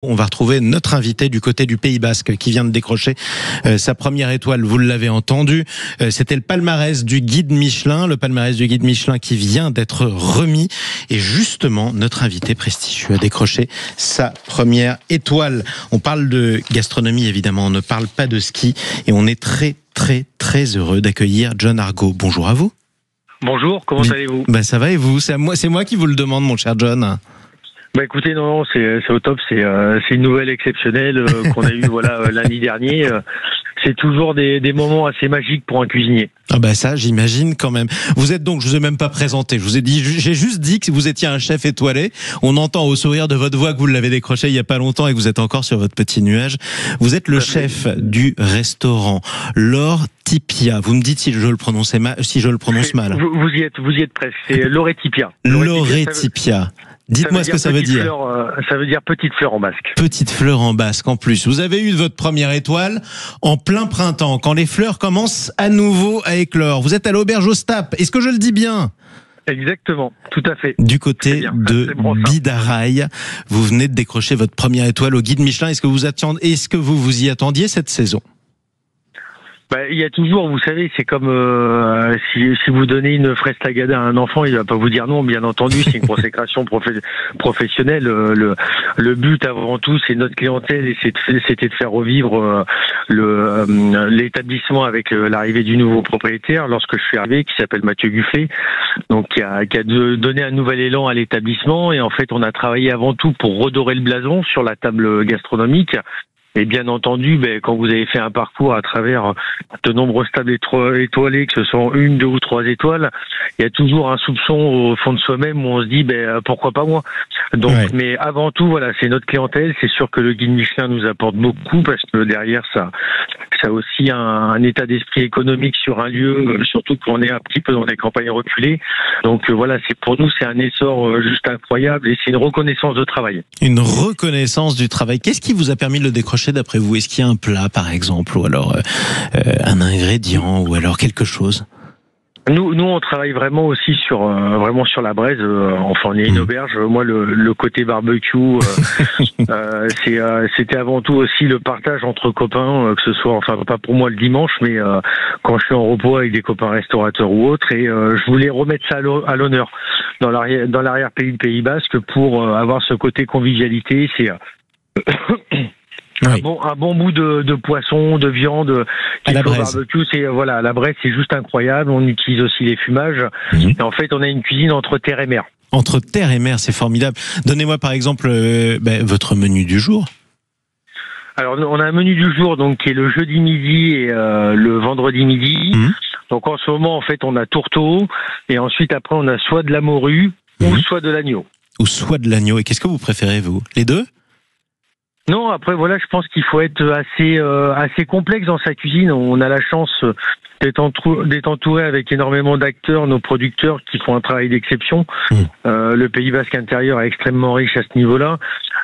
On va retrouver notre invité du côté du Pays Basque qui vient de décrocher sa première étoile. Vous l'avez entendu, c'était le palmarès du guide Michelin, qui vient d'être remis. Et justement, notre invité prestigieux a décroché sa première étoile. On parle de gastronomie évidemment, on ne parle pas de ski. Et on est très heureux d'accueillir John Argo. Bonjour à vous. Bonjour, comment allez-vous ? Ça va et vous ? C'est moi qui vous le demande, mon cher John. Écoutez, non, c'est au top. C'est une nouvelle exceptionnelle qu'on a eue lundi dernier. C'est toujours des moments assez magiques pour un cuisinier. Ça, j'imagine quand même. Vous êtes donc, je vous ai même pas présenté. J'ai juste dit que vous étiez un chef étoilé. On entend au sourire de votre voix que vous l'avez décroché il y a pas longtemps et que vous êtes encore sur votre petit nuage. Vous êtes le chef du restaurant L'Or Tipia. Vous me dites si je le prononce mal. Vous y êtes presque. C'est L'Oretipia. L'Oretipia. Dites-moi ce que ça veut dire. Ça veut dire petite fleur en basque. Petite fleur en basque, en plus. Vous avez eu votre première étoile en plein printemps, quand les fleurs commencent à nouveau à éclore. Vous êtes à l'auberge au Stap. Est-ce que je le dis bien ? Exactement, tout à fait. Du côté de Bidaraï, vous venez de décrocher votre première étoile au guide Michelin. Est-ce que vous vous y attendiez cette saison ? Il y a toujours, vous savez, c'est comme si vous donnez une fraise tagada à un enfant, il va pas vous dire non, bien entendu, c'est une consécration professionnelle. Le but avant tout, c'est notre clientèle et c'était de faire revivre l'établissement avec l'arrivée du nouveau propriétaire lorsque je suis arrivé, qui s'appelle Mathieu Gufflet, donc qui a donné un nouvel élan à l'établissement. Et en fait, on a travaillé avant tout pour redorer le blason sur la table gastronomique. Et bien entendu, quand vous avez fait un parcours à travers de nombreuses tables étoilées, que ce soit 1, 2 ou 3 étoiles, il y a toujours un soupçon au fond de soi-même où on se dit pourquoi pas moi. Donc, mais avant tout, c'est notre clientèle. C'est sûr que le guide Michelin nous apporte beaucoup parce que derrière ça a aussi un état d'esprit économique sur un lieu, surtout qu'on est un petit peu dans des campagnes reculées. Donc pour nous, c'est un essor juste incroyable et c'est une reconnaissance de travail. Une reconnaissance du travail. Qu'est-ce qui vous a permis de le décrocher d'après vous ? Est-ce qu'il y a un plat, par exemple, ou alors un ingrédient, ou alors quelque chose ? Nous, on travaille vraiment aussi sur la braise. On est une auberge. Moi, le côté barbecue, c'était avant tout aussi le partage entre copains, que ce soit, pas pour moi le dimanche, mais quand je suis en repos avec des copains restaurateurs ou autres. Et je voulais remettre ça à l'honneur dans l'arrière-pays du Pays Basque pour avoir ce côté convivialité. C'est un bon bout de poisson, de viande qui est au barbecue, c'est la braise, c'est juste incroyable. On utilise aussi les fumages. Et en fait, on a une cuisine entre terre et mer. Entre terre et mer, c'est formidable. Donnez-moi par exemple votre menu du jour. Alors, on a un menu du jour donc qui est le jeudi midi et le vendredi midi. Donc en ce moment, en fait, on a tourteau et ensuite après on a soit de la morue ou soit de l'agneau. Ou soit de l'agneau. Et qu'est-ce que vous préférez, vous ? Les deux ? Non, après je pense qu'il faut être assez complexe dans sa cuisine. On a la chance d'être entouré avec énormément d'acteurs, nos producteurs qui font un travail d'exception. Le Pays Basque intérieur est extrêmement riche à ce niveau-là.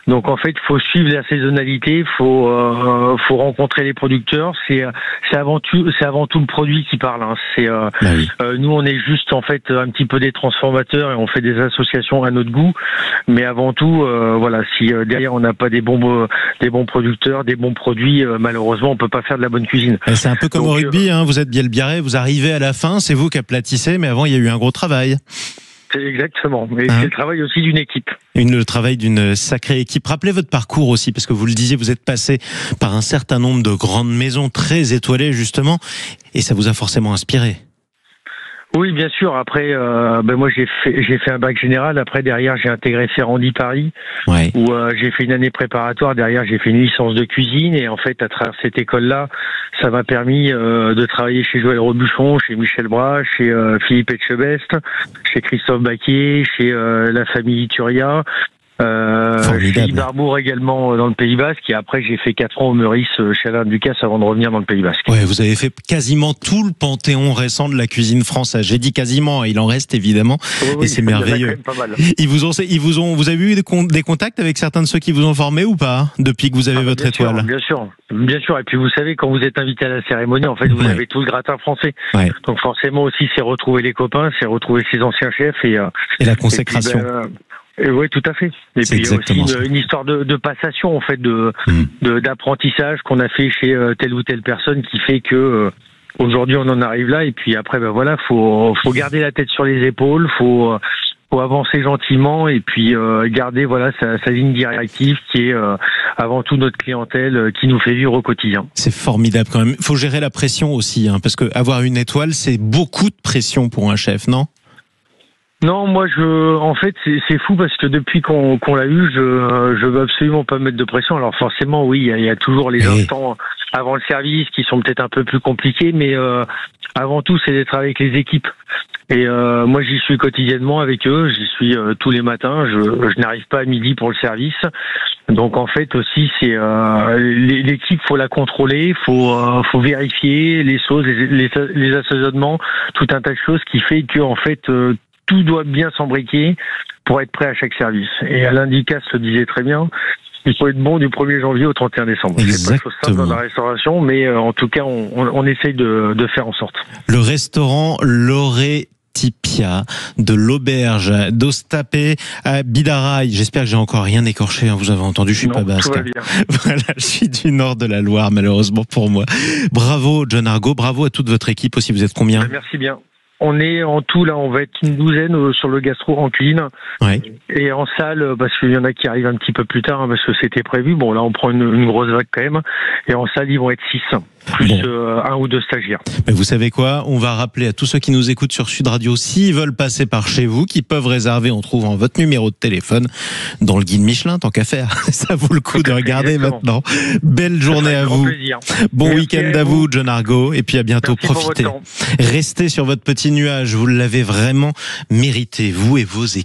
Donc en fait, il faut suivre la saisonnalité, faut rencontrer les producteurs. C'est avant tout le produit qui parle. Nous, on est juste en fait un petit peu des transformateurs et on fait des associations à notre goût. Mais avant tout, si derrière on n'a pas des bons producteurs, des bons produits, malheureusement, on peut pas faire de la bonne cuisine. C'est un peu comme au rugby, vous êtes bien biarré, vous arrivez à la fin, c'est vous qui aplatissez, mais avant il y a eu un gros travail. C'est exactement, mais c'est le travail aussi d'une équipe. Le travail d'une sacrée équipe. Rappelez votre parcours aussi, parce que vous le disiez, vous êtes passé par un certain nombre de grandes maisons très étoilées justement, et ça vous a forcément inspiré. Oui, bien sûr. Après, moi j'ai fait un bac général. Après, derrière, j'ai intégré Ferrandi Paris, où j'ai fait une année préparatoire. Derrière, j'ai fait une licence de cuisine. Et en fait, à travers cette école-là, ça m'a permis de travailler chez Joël Robuchon, chez Michel Bras, chez Philippe Etchebest, chez Christophe Baquier, chez la famille Turia. Chez Barbour également dans le Pays Basque, et après j'ai fait 4 ans au Meurice chez Alain Ducasse avant de revenir dans le Pays Basque. Vous avez fait quasiment tout le panthéon récent de la cuisine française. J'ai dit quasiment, il en reste évidemment, et c'est merveilleux. Vous avez eu des contacts avec certains de ceux qui vous ont formé ou pas depuis que vous avez votre étoile? Bien sûr. Et puis vous savez, quand vous êtes invité à la cérémonie, en fait, vous avez tout le gratin français. Donc forcément aussi, c'est retrouver les copains, c'est retrouver ses anciens chefs et la consécration. Oui, tout à fait. Et C'est puis il y a aussi exactement ça. une histoire de passation, en fait, d'apprentissage qu'on a fait chez telle ou telle personne qui fait que aujourd'hui on en arrive là. Et puis après, ben voilà, faut garder la tête sur les épaules, faut avancer gentiment et puis garder voilà sa ligne directive qui est avant tout notre clientèle qui nous fait vivre au quotidien. C'est formidable quand même. Il faut gérer la pression aussi, hein, parce que avoir une étoile, c'est beaucoup de pression pour un chef, non ? Non, moi en fait c'est fou parce que depuis qu'on l'a eu, je veux absolument pas mettre de pression. Alors forcément oui, il y a toujours les instants avant le service qui sont peut-être un peu plus compliqués, mais avant tout c'est d'être avec les équipes. Et moi j'y suis quotidiennement avec eux, j'y suis tous les matins. Je n'arrive pas à midi pour le service, donc en fait aussi c'est l'équipe, faut la contrôler, faut vérifier les choses, les assaisonnements, tout un tas de choses qui fait que en fait tout doit bien s'embriquer pour être prêt à chaque service. Et Alain Dicasse le disait très bien, il faut être bon du 1er janvier au 31 décembre. C'est pas une chose simple dans la restauration, mais en tout cas, on essaye de faire en sorte. Le restaurant L'Oretipia de l'auberge d'Ostapé à Bidaraï. J'espère que j'ai encore rien écorché, hein, vous avez entendu, je suis pas basque. Tout va bien. Voilà, je suis du nord de la Loire, malheureusement pour moi. Bravo John Argo, bravo à toute votre équipe aussi, vous êtes combien ? Merci bien. On est en tout, là, on va être une douzaine sur le gastro en cuisine. Ouais. Et en salle, parce qu'il y en a qui arrivent un petit peu plus tard, hein, parce que c'était prévu. Bon, là, on prend une grosse vague quand même. Et en salle, ils vont être 6, plus un ou deux stagiaires. Mais vous savez quoi ? On va rappeler à tous ceux qui nous écoutent sur Sud Radio, s'ils veulent passer par chez vous, qui peuvent réserver en trouvant votre numéro de téléphone dans le guide Michelin, tant qu'à faire. Ça vaut le coup de regarder maintenant. Belle journée à vous. Plaisir. Bon Merci week-end à vous, John Argo. Et puis à bientôt. Merci Profitez. pour votre temps. Restez sur votre petit nuage. Vous l'avez vraiment mérité, vous et vos équipes.